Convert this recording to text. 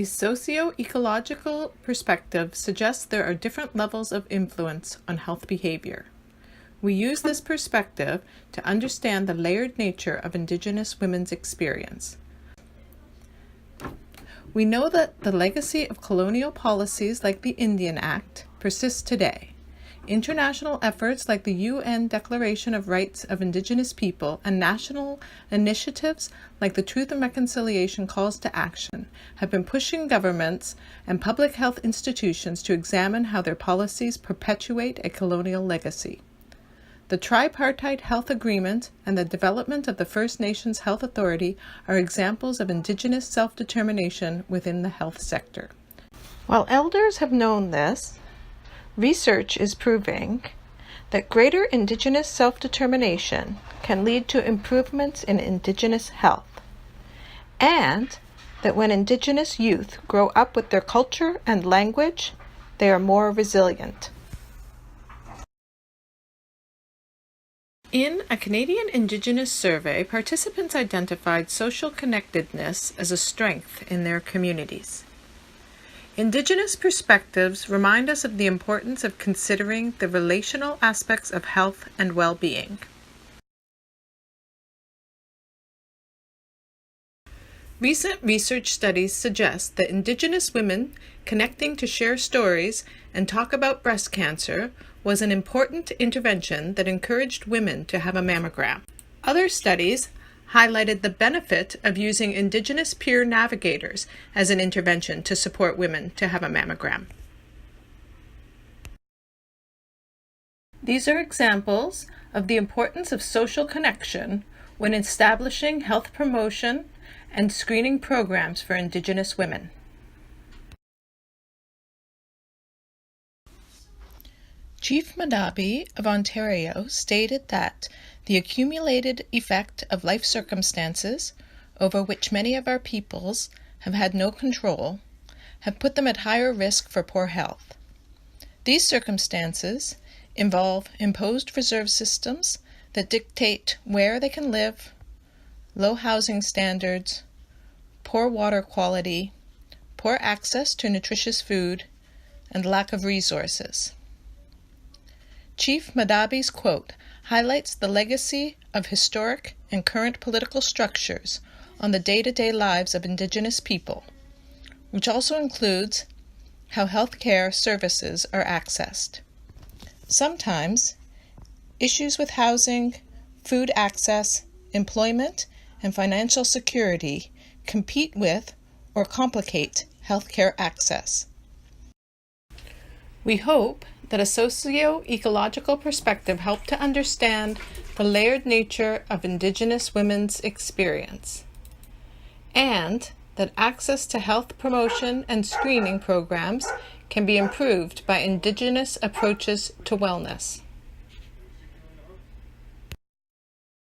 A socio-ecological perspective suggests there are different levels of influence on health behavior. We use this perspective to understand the layered nature of Indigenous women's experience. We know that the legacy of colonial policies like the Indian Act persists today. International efforts like the UN Declaration of Rights of Indigenous People and national initiatives like the Truth and Reconciliation Calls to Action have been pushing governments and public health institutions to examine how their policies perpetuate a colonial legacy. The Tripartite Health Agreement and the development of the First Nations Health Authority are examples of Indigenous self-determination within the health sector. While elders have known this, research is proving that greater Indigenous self-determination can lead to improvements in Indigenous health, and that when Indigenous youth grow up with their culture and language, they are more resilient. In a Canadian Indigenous survey, participants identified social connectedness as a strength in their communities. Indigenous perspectives remind us of the importance of considering the relational aspects of health and well-being. Recent research studies suggest that Indigenous women connecting to share stories and talk about breast cancer was an important intervention that encouraged women to have a mammogram. Other studies highlighted the benefit of using Indigenous peer navigators as an intervention to support women to have a mammogram. These are examples of the importance of social connection when establishing health promotion and screening programs for Indigenous women. Chief Madabi of Ontario stated that the accumulated effect of life circumstances, over which many of our peoples have had no control, have put them at higher risk for poor health. These circumstances involve imposed reserve systems that dictate where they can live, low housing standards, poor water quality, poor access to nutritious food, and lack of resources. Chief Madabi's quote highlights the legacy of historic and current political structures on the day-to-day lives of Indigenous people, which also includes how healthcare services are accessed. Sometimes, issues with housing, food access, employment, and financial security compete with or complicate healthcare access. We hope that a socio-ecological perspective helped to understand the layered nature of Indigenous women's experience, and that access to health promotion and screening programs can be improved by Indigenous approaches to wellness.